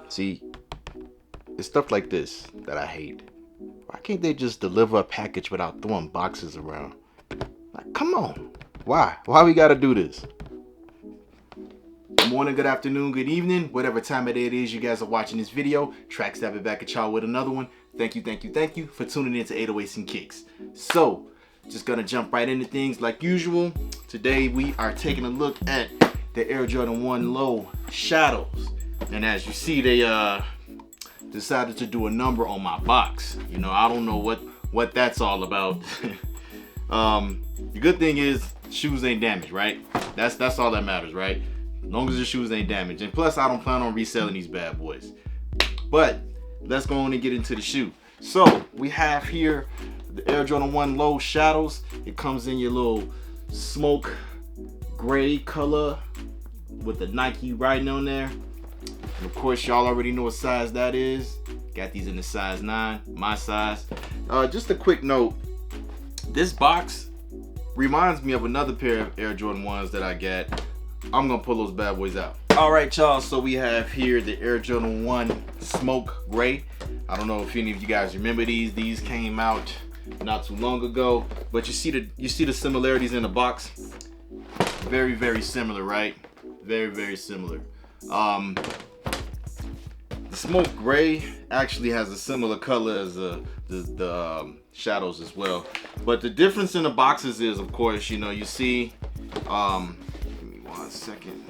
See, it's stuff like this that I hate. Why can't they just deliver a package without throwing boxes around? Like, come on. Why? Why we gotta do this? Good morning, good afternoon, good evening, whatever time of day it is you guys are watching this video. Track Stabber back at y'all with another one. Thank you for tuning in to 808s and Kicks. So, just gonna jump right into things like usual. Today we are taking a look at the Air Jordan 1 Low Shadows. And as you see, they decided to do a number on my box. You know, I don't know what that's all about. The good thing is shoes ain't damaged, right? That's all that matters, right? As long as the shoes ain't damaged. And plus, I don't plan on reselling these bad boys. But let's go on and get into the shoe. So we have here the Air Jordan 1 Low Shadows. It comes in your little smoke gray color with the Nike writing on there. And of course, y'all already know what size that is. Got these in the size 9, my size. Just a quick note. This box reminds me of another pair of Air Jordan 1s that I got. I'm gonna pull those bad boys out. All right, y'all, so we have here the Air Jordan 1 Smoke Gray. I don't know if any of you guys remember these. These came out not too long ago, but you see the similarities in the box. Very similar, right? Very similar. The Smoke Gray actually has a similar color as the Shadows as well. But the difference in the boxes is, of course, you know, you see, give me 1 second.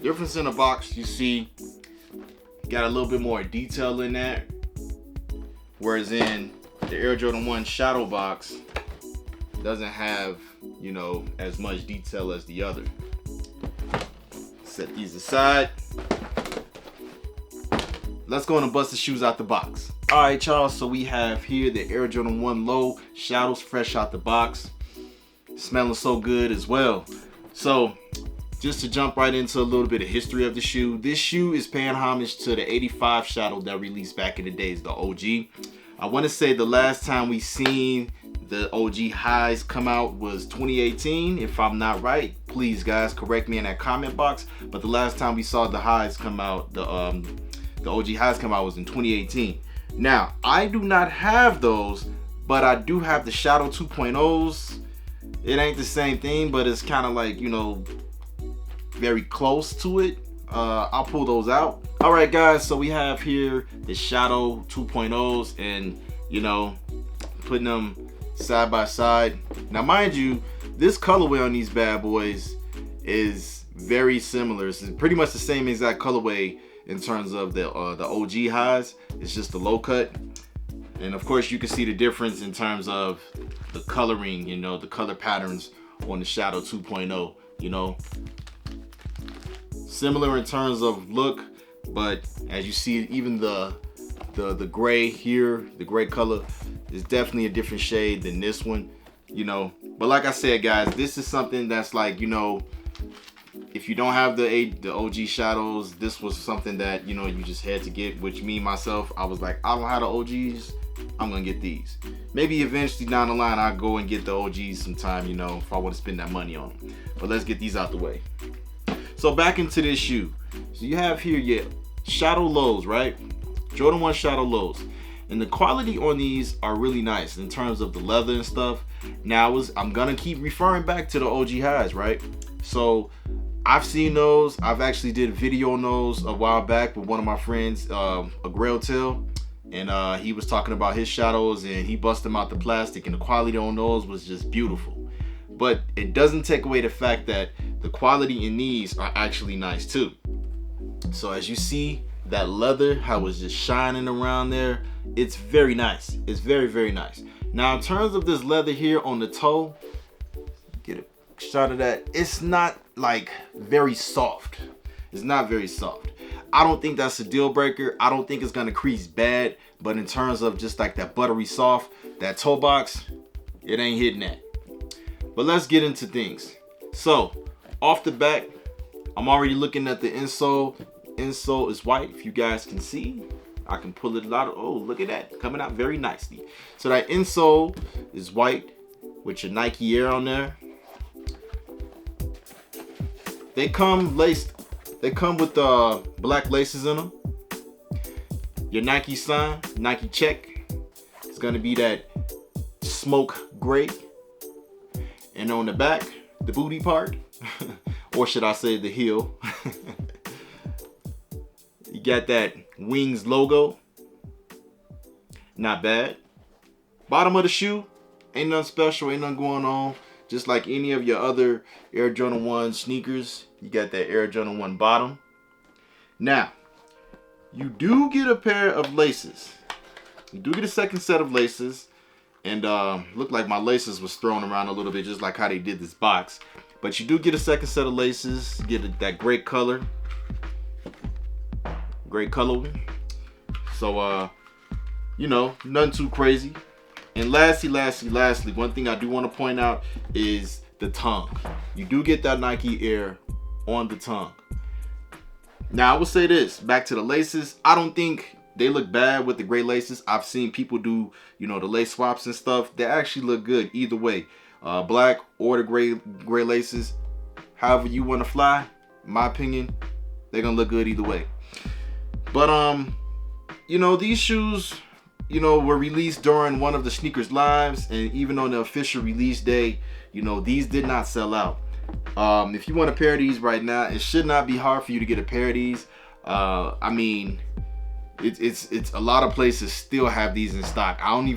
Difference in the box, you see, got a little bit more detail in there. Whereas in the Air Jordan 1 Shadow box, doesn't have, you know, as much detail as the other. Set these aside. Let's go and bust the shoes out the box. All right, y'all, so we have here the Air Jordan 1 Low Shadows fresh out the box. Smelling so good as well. So just to jump right into a little bit of history of the shoe. This shoe is paying homage to the 85 Shadow that released back in the days, the OG. I want to say the last time we seen the OG highs come out was 2018. If I'm not right, please guys correct me in that comment box. But the last time we saw the highs come out, the OG highs come out was in 2018. Now, I do not have those, but I do have the Shadow 2.0s. It ain't the same thing, but it's kind of like, you know, very close to it. I'll pull those out. All right, guys, so we have here the Shadow 2.0s and, you know, putting them side by side. Now, mind you, this colorway on these bad boys is very similar. It's pretty much the same exact colorway in terms of the OG highs. It's just the low cut. And of course, you can see the difference in terms of the coloring, you know, the color patterns on the Shadow 2.0, you know. Similar in terms of look, but as you see, even the gray here, the gray color is definitely a different shade than this one, you know. But like I said, guys, this is something that's like, you know, if you don't have the OG Shadows, this was something that, you know, you just had to get. Which me myself, I was like, I don't have the OGs, I'm gonna get these. Maybe eventually down the line I'll go and get the OGs sometime, you know, if I want to spend that money on them. But let's get these out the way. So back into this shoe. So you have here your Shadow Lows, right? Jordan 1 Shadow Lows. And the quality on these are really nice in terms of the leather and stuff. Now I'm gonna keep referring back to the OG highs, right? So I've seen those. I've actually did a video on those a while back with one of my friends, a Grail Tail. And he was talking about his Shadows and he busted them out the plastic, and the quality on those was just beautiful. But it doesn't take away the fact that the quality in these are actually nice too. So as you see, that leather, how it's just shining around there, it's very nice. It's very nice. Now in terms of this leather here on the toe, get a shot of that. It's not like very soft. It's not very soft. I don't think that's a deal breaker. I don't think it's gonna crease bad, but in terms of just like that buttery soft, that toe box, it ain't hitting that. But let's get into things. So off the back, I'm already looking at the insole. Insole is white, if you guys can see. I can pull it out. Oh, look at that, coming out very nicely. So that insole is white with your Nike Air on there. They come laced They come with black laces in them. Your Nike sign, Nike check. It's gonna be that smoke gray. And on the back, the booty part, or should I say the heel. You got that Wings logo. Not bad. Bottom of the shoe, ain't nothing special, ain't nothing going on. Just like any of your other Air Jordan 1 sneakers, you got that Air Jordan 1 bottom. Now, you do get a pair of laces. You do get a second set of laces. And looked like my laces was thrown around a little bit, just like how they did this box. But you do get a second set of laces. You get that great color. Great color. So, you know, nothing too crazy. And lastly, one thing I do want to point out is the tongue. You do get that Nike Air on the tongue. Now, I will say this, back to the laces. I don't think they look bad with the gray laces. I've seen people do, you know, the lace swaps and stuff. They actually look good either way. Black or the gray laces. However you want to fly, in my opinion, they're going to look good either way. But, you know, these shoes, you know, were released during one of the sneakers lives, and even on the official release day, you know, these did not sell out. If you want a pair of these right now, it should not be hard for you to get a pair of these. I mean, it's a lot of places still have these in stock. I don't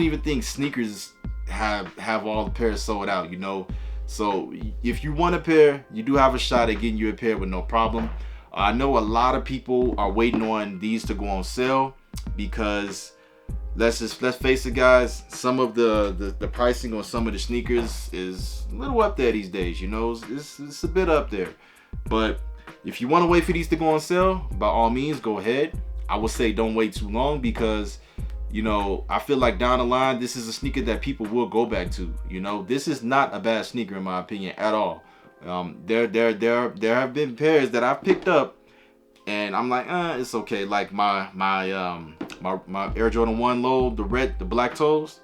even think sneakers have all the pairs sold out, you know. So if you want a pair, you do have a shot at getting you a pair with no problem. I know a lot of people are waiting on these to go on sale because let's face it, guys, some of the pricing on some of the sneakers is a little up there these days, you know. It's a bit up there. But if you want to wait for these to go on sale, by all means, go ahead. I would say don't wait too long because, you know, I feel like down the line, this is a sneaker that people will go back to. You know, this is not a bad sneaker in my opinion at all. There have been pairs that I've picked up and I'm like, it's okay. Like my Air Jordan 1 low, the black toes,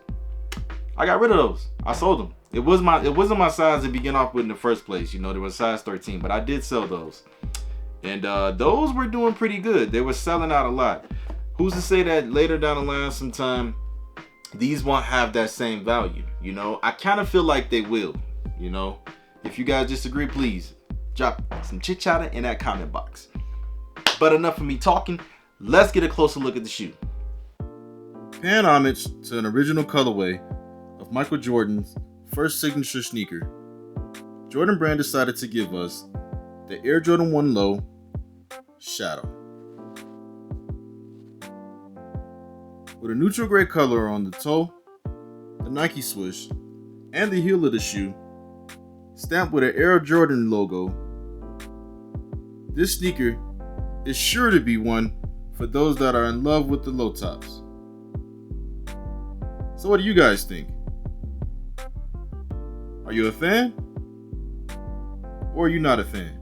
I got rid of those. I sold them. It wasn't my size to begin off with in the first place. You know, they were size 13, but I did sell those. And those were doing pretty good. They were selling out a lot. Who's to say that later down the line sometime these won't have that same value? You know, I kind of feel like they will. You know, if you guys disagree, please drop some chit chatter in that comment box. But enough of me talking. Let's get a closer look at the shoe. Paying homage to an original colorway of Michael Jordan's first signature sneaker, Jordan Brand decided to give us the Air Jordan 1 Low Shadow. With a neutral gray color on the toe, the Nike swoosh, and the heel of the shoe, stamped with an Air Jordan logo, this sneaker is sure to be one for those that are in love with the low tops. So what do you guys think? Are you a fan? Or are you not a fan?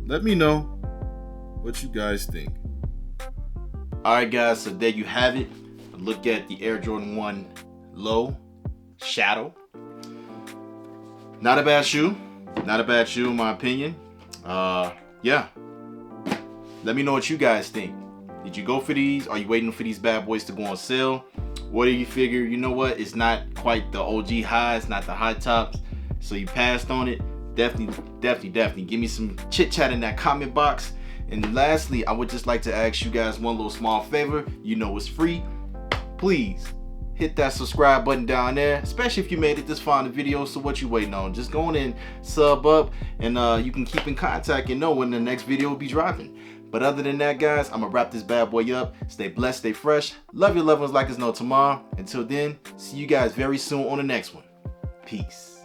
Let me know what you guys think. Alright guys, so there you have it. A look at the Air Jordan 1 Low Shadow. Not a bad shoe. Not a bad shoe in my opinion. Yeah. Let me know what you guys think. Did you go for these? Are you waiting for these bad boys to go on sale? What do you figure? You know what? It's not quite the OG highs, not the high tops. So you passed on it. Definitely. Give me some chit chat in that comment box. And lastly, I would just like to ask you guys one little small favor. You know it's free. Please hit that subscribe button down there, especially if you made it this far in the video. So what you waiting on? Just go in and sub up, and you can keep in contact and know when the next video will be dropping. But other than that, guys, I'm gonna wrap this bad boy up. Stay blessed, stay fresh. Love your loved ones like there's no tomorrow. Until then, see you guys very soon on the next one. Peace.